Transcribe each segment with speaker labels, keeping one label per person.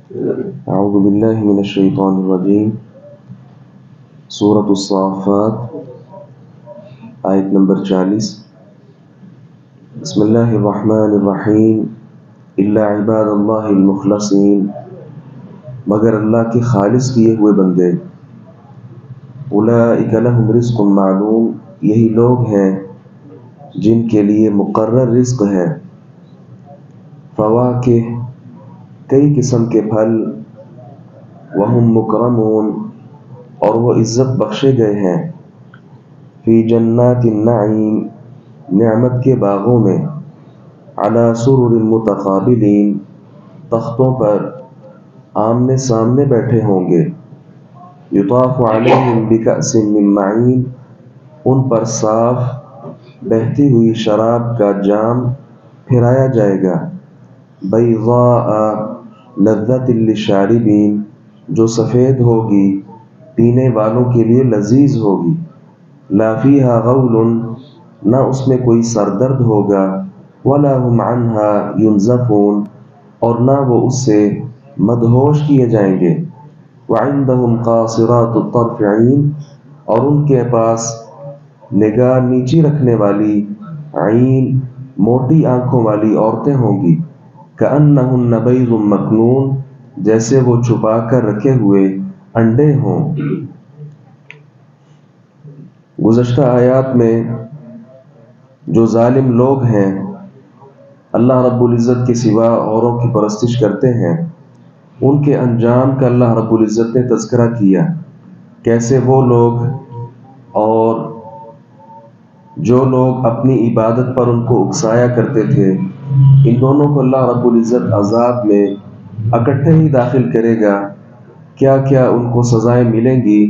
Speaker 1: اعوذ باللہ من الشیطان الرجیم سورۃ الصافات آیت نمبر 40 بسم اللہ الرحمن الرحیم الا عباد اللہ المخلصین مگر اللہ کے خالص کیے ہوئے بندے اولئک لہم رزق معلوم یہی لوگ ہیں جن کے لیے مقرر رزق ہے فواکہ کئی قسم کے پھل وہم مکرمون اور وہ عزت بخشے گئے ہیں فی جنات النعیم نعمت کے باغوں میں علی سرر متقابلین تختوں پر آمنے سامنے بیٹھے ہوں گے یطاف علیہم بکأس من معین ان پر صاف بہتی ہوئی شراب کا جام پھرایا جائے گا بیضاء لذت للشاربین جو سفید ہوگی پینے والوں کے لیے لذیذ ہوگی لا فیہا غول نہ اس میں کوئی سردرد ہوگا ولا هم عنہا ینزفون اور نہ وہ اس سے مدہوش کیے جائیں گے وعندہم قاصرات الطرف عین اور ان کے پاس نگاہ نیچی رکھنے والی عین موٹی آنکھوں والی عورتیں ہوں گی کأنہن بیض مکنون جیسے وہ چھپا کر رکھے ہوئے انڈے ہوں۔ گزشتہ آیات میں جو ظالم لوگ ہیں اللہ رب العزت کے سوا اوروں کی پرستش کرتے ہیں ان کے انجام کا اللہ رب العزت نے تذکرہ کیا، کیسے وہ لوگ اور جو لوگ اپنی عبادت پر ان کو اکسایا کرتے تھے ان دونوں کو اللہ رب العزت عذاب میں اکٹھے ہی داخل کرے گا، کیا کیا ان کو سزائیں ملیں گی۔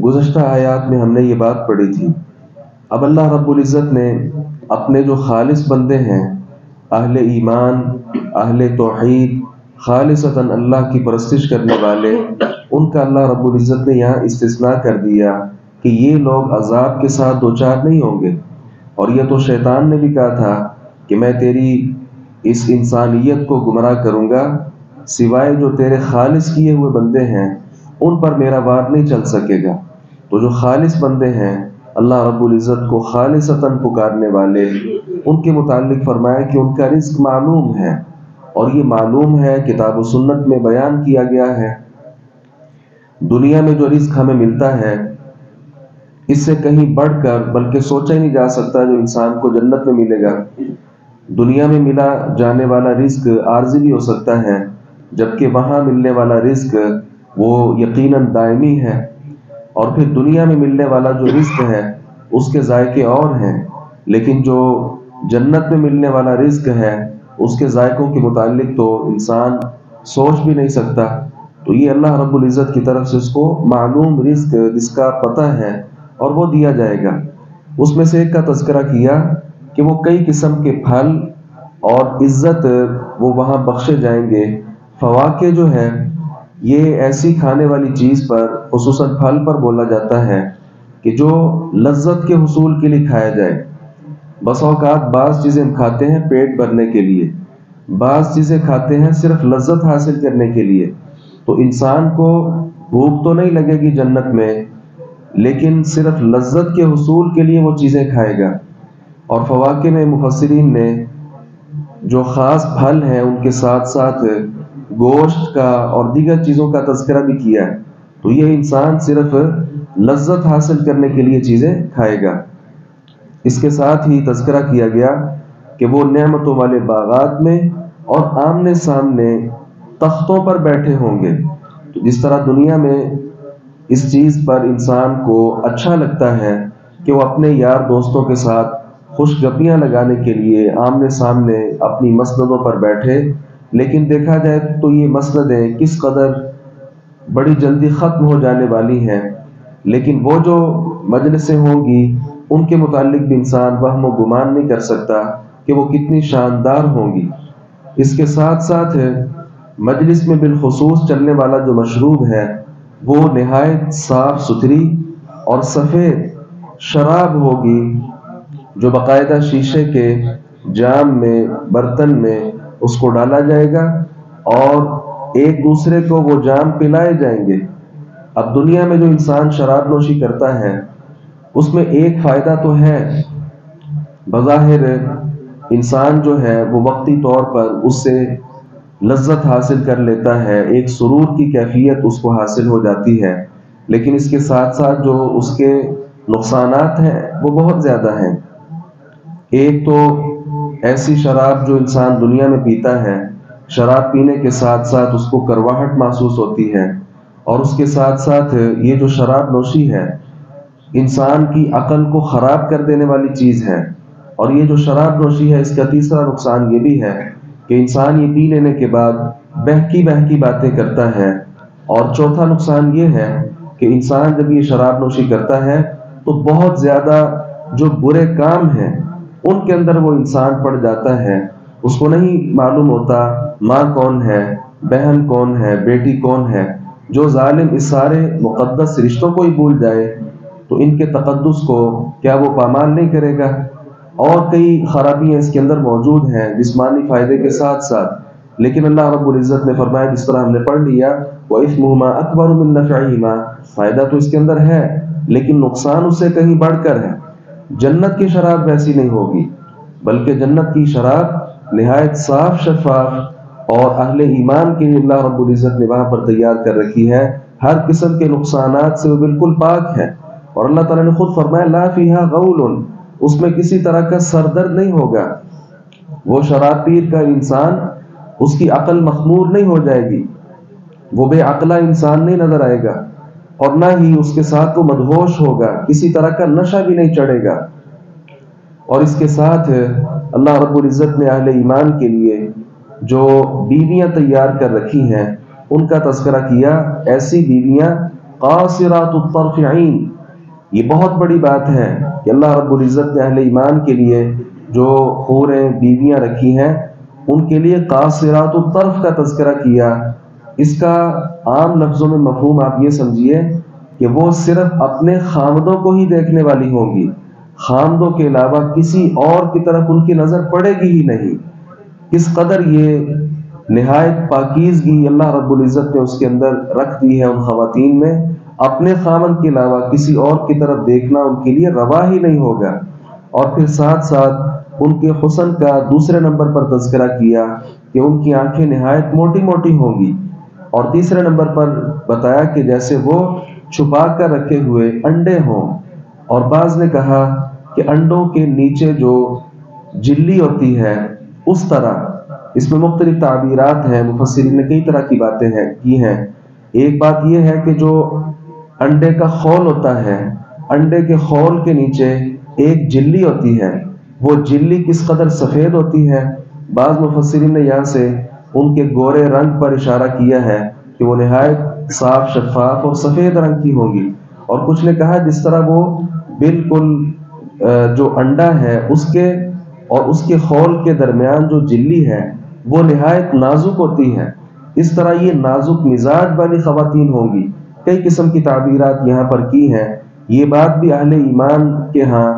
Speaker 1: گزشتہ آیات میں ہم نے یہ بات پڑھی تھی۔ اب اللہ رب العزت نے اپنے جو خالص بندے ہیں اہل ایمان اہل توحید خالصتاً اللہ کی پرستش کرنے والے ان کا اللہ رب العزت نے یہاں استثناء کر دیا کہ یہ لوگ عذاب کے ساتھ دوچار نہیں ہوں گے۔ اور یہ تو شیطان نے بھی کہا تھا کہ میں تیری اس انسانیت کو گمراہ کروں گا، سوائے جو تیرے خالص کیے ہوئے بندے ہیں ان پر میرا وار نہیں چل سکے گا۔ تو جو خالص بندے ہیں اللہ رب العزت کو خالصتاً پکارنے والے ان کے متعلق فرمایا کہ ان کا رزق معلوم ہے، اور یہ معلوم ہے کتاب و سنت میں بیان کیا گیا ہے۔ دنیا میں جو رزق ہمیں ملتا ہے اس سے کہیں بڑھ کر بلکہ سوچا ہی نہیں جا سکتا جو انسان کو جنت میں ملے گا۔ دنیا میں ملا جانے والا رزق عارضی بھی ہو سکتا ہے، جبکہ وہاں ملنے والا رزق وہ یقیناً دائمی ہے، اور پھر دنیا میں ملنے والا جو رزق ہے اس کے ذائقے اور ہیں، لیکن جو جنت میں ملنے والا رزق ہے اس کے ذائقوں کے متعلق تو انسان سوچ بھی نہیں سکتا۔ تو یہ اللہ رب العزت کی طرف سے اس کو معلوم رزق جس کا پتہ ہے اور وہ دیا جائے گا۔ اس میں سے ایک کا تذکرہ کیا کہ وہ کئی قسم کے پھل اور عزت وہ وہاں بخشے جائیں گے۔ فواکہ جو ہے یہ ایسی کھانے والی چیز پر خصوصاً پھل پر بولا جاتا ہے کہ جو لذت کے حصول کے لیے کھایا جائے۔ بس اوقات بعض چیزیں ہم کھاتے ہیں پیٹ بھرنے کے لیے، بعض چیزیں کھاتے ہیں صرف لذت حاصل کرنے کے لیے۔ تو انسان کو بھوک تو نہیں لگے گی جنت میں، لیکن صرف لذت کے حصول کے لیے وہ چیزیں کھائے گا۔ اور فواکہ میں مفسرین نے جو خاص پھل ہیں ان کے ساتھ ساتھ گوشت کا اور دیگر چیزوں کا تذکرہ بھی کیا ہے۔ تو یہ انسان صرف لذت حاصل کرنے کے لیے چیزیں کھائے گا۔ اس کے ساتھ ہی تذکرہ کیا گیا کہ وہ نعمتوں والے باغات میں اور آمنے سامنے تختوں پر بیٹھے ہوں گے۔ تو جس طرح دنیا میں اس چیز پر انسان کو اچھا لگتا ہے کہ وہ اپنے یار دوستوں کے ساتھ خوش گپیاں لگانے کے لیے آمنے سامنے اپنی مسندوں پر بیٹھے، لیکن دیکھا جائے تو یہ مسندیں کس قدر بڑی جلدی ختم ہو جانے والی ہیں، لیکن وہ جو مجلسیں ہوں گی ان کے متعلق بھی انسان وہم و گمان نہیں کر سکتا کہ وہ کتنی شاندار ہوں گی۔ اس کے ساتھ ساتھ مجلس میں بالخصوص چلنے والا جو مشروب ہے وہ نہایت صاف ستھری اور سفید شراب ہوگی، جو باقاعدہ شیشے کے جام میں برتن میں اس کو ڈالا جائے گا، اور ایک دوسرے کو وہ جام پلائے جائیں گے۔ اب دنیا میں جو انسان شراب نوشی کرتا ہے اس میں ایک فائدہ تو ہے، بظاہر انسان جو ہے وہ وقتی طور پر اس سے لذت حاصل کر لیتا ہے، ایک سرور کی کیفیت اس کو حاصل ہو جاتی ہے، لیکن اس کے ساتھ ساتھ جو اس کے نقصانات ہیں وہ بہت زیادہ ہیں۔ ایک تو ایسی شراب جو انسان دنیا میں پیتا ہے، شراب پینے کے ساتھ ساتھ اس کو کرواہٹ محسوس ہوتی ہے، اور اس کے ساتھ ساتھ یہ جو شراب نوشی ہے انسان کی عقل کو خراب کر دینے والی چیز ہے۔ اور یہ جو شراب نوشی ہے اس کا تیسرا نقصان یہ بھی ہے کہ انسان یہ پی لینے کے بعد بہکی باتیں کرتا ہے، اور چوتھا نقصان یہ ہے کہ انسان جب یہ شراب نوشی کرتا ہے تو بہت زیادہ جو برے کام ہیں ان کے اندر وہ انسان پڑ جاتا ہے، اس کو نہیں معلوم ہوتا ماں کون ہے، بہن کون ہے، بیٹی کون ہے۔ جو ظالم اس سارے مقدس رشتوں کو ہی بھول جائے تو ان کے تقدس کو کیا وہ پامال نہیں کرے گا؟ اور کئی خرابیاں اس کے اندر موجود ہیں جسمانی فائدے کے ساتھ ساتھ، لیکن اللہ رب العزت نے فرمایا جس طرح ہم نے پڑھ لیا وَإِثْمُهُمَا أَكْبَرُ مِن نَفْعِهِمَا، فائدہ تو اس کے اندر ہے لیکن نقصان اس سے کہیں بڑھ کر ہے۔ جنت کی شراب ویسی نہیں ہوگی، بلکہ جنت کی شراب نہایت صاف شفاف اور اہل ایمان کے لیے اللہ رب العزت نے وہاں پر تیار کر رکھی ہے، ہر قسم کے نقصانات سے وہ بالکل پاک ہے۔ اور اللہ تعالیٰ نے خود فرمایا لا فیہا غول، اس میں کسی طرح کا سر درد نہیں ہوگا۔ وہ شراب پیر کا انسان اس کی عقل مخمور نہیں ہو جائے گی، وہ بے عقلہ انسان نہیں نظر آئے گا، اور نہ ہی اس کے ساتھ وہ مدہوش ہوگا، کسی طرح کا نشہ بھی نہیں چڑھے گا۔ اور اس کے ساتھ اللہ رب العزت نے اہل ایمان کے لیے جو بیویاں تیار کر رکھی ہیں ان کا تذکرہ کیا، ایسی بیویاں قاصرات الطرف عین۔ یہ بہت بڑی بات ہے کہ اللہ رب العزت نے اہل ایمان کے لیے جو حوریں بیویاں رکھی ہیں ان کے لیے قاصرات الطرف کا تذکرہ کیا۔ اس کا عام لفظوں میں مفہوم آپ یہ سمجھیے کہ وہ صرف اپنے خامدوں کو ہی دیکھنے والی ہوں گی، خامدوں کے علاوہ کسی اور کی طرف ان کی نظر پڑے گی ہی نہیں۔ کس قدر یہ نہایت پاکیزگی اللہ رب العزت نے اس کے اندر رکھ دی ہے ان خواتین میں، اپنے خامن کے علاوہ کسی اور کی طرف دیکھنا ان کے لیے روا ہی نہیں ہوگا۔ اور پھر ساتھ ساتھ ان کے حسن کا دوسرے نمبر پر تذکرہ کیا کہ ان کی آنکھیں نہایت موٹی موٹی ہوں گی، اور تیسرے نمبر پر بتایا کہ جیسے وہ چھپا کر رکھے ہوئے انڈے ہوں، اور بعض نے کہا کہ انڈوں کے نیچے جو جلی ہوتی ہے اس طرح۔ اس میں مختلف تعبیرات ہیں، مفسرین نے کئی طرح کی باتیں کی ہیں۔ ایک بات یہ ہے کہ جو انڈے کا خول ہوتا ہے، انڈے کے خول کے نیچے ایک جلی ہوتی ہے، وہ جلی کس قدر سفید ہوتی ہے۔ بعض مفسرین نے یہاں سے ان کے گورے رنگ پر اشارہ کیا ہے کہ وہ نہایت صاف شفاف اور سفید رنگ کی ہوں گی، اور کچھ نے کہا جس طرح وہ بالکل جو انڈا ہے اس کے اور اس کے خول کے درمیان جو جلی ہے وہ نہایت نازک ہوتی ہے، اس طرح یہ نازک مزاج والی خواتین ہوں گی۔ کئی قسم کی تعبیرات یہاں پر کی ہیں۔ یہ بات بھی اہل ایمان کے ہاں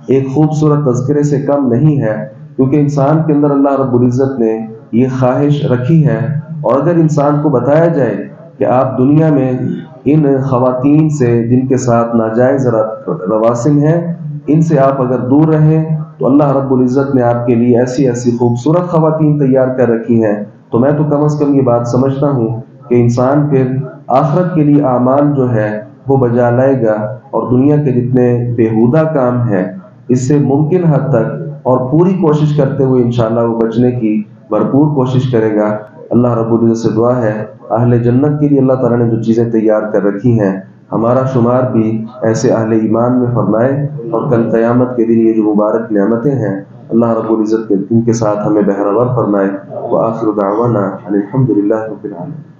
Speaker 1: ایک خوبصورت تذکرے سے کم نہیں ہے، کیونکہ انسان کے اندر اللہ رب العزت نے یہ خواہش رکھی ہے، اور اگر انسان کو بتایا جائے کہ آپ دنیا میں ان خواتین سے جن کے ساتھ ناجائز رواسم ہیں ان سے آپ اگر دور رہیں تو اللہ رب العزت نے آپ کے لیے ایسی ایسی خوبصورت خواتین تیار کر رکھی ہیں، تو میں تو کم از کم یہ بات سمجھتا ہوں کہ انسان پھر آخرت کے لیے اعمال جو ہے وہ بجا لائے گا، اور دنیا کے جتنے بیہودہ کام ہیں اس سے ممکن حد تک اور پوری کوشش کرتے ہوئے انشاءاللہ وہ بچنے کی بھرپور کوشش کرے گا۔ اللہ رب العزت سے دعا ہے اہل جنت کے لیے اللہ تعالیٰ نے جو چیزیں تیار کر رکھی ہیں ہمارا شمار بھی ایسے اہل ایمان میں فرمائے، اور کل قیامت کے دن یہ جو مبارک نعمتیں ہیں اللہ رب العزت ان کے ساتھ ہمیں بہرور فرمائے۔ وآخر دعوانا الحمدللہ رب العالمین۔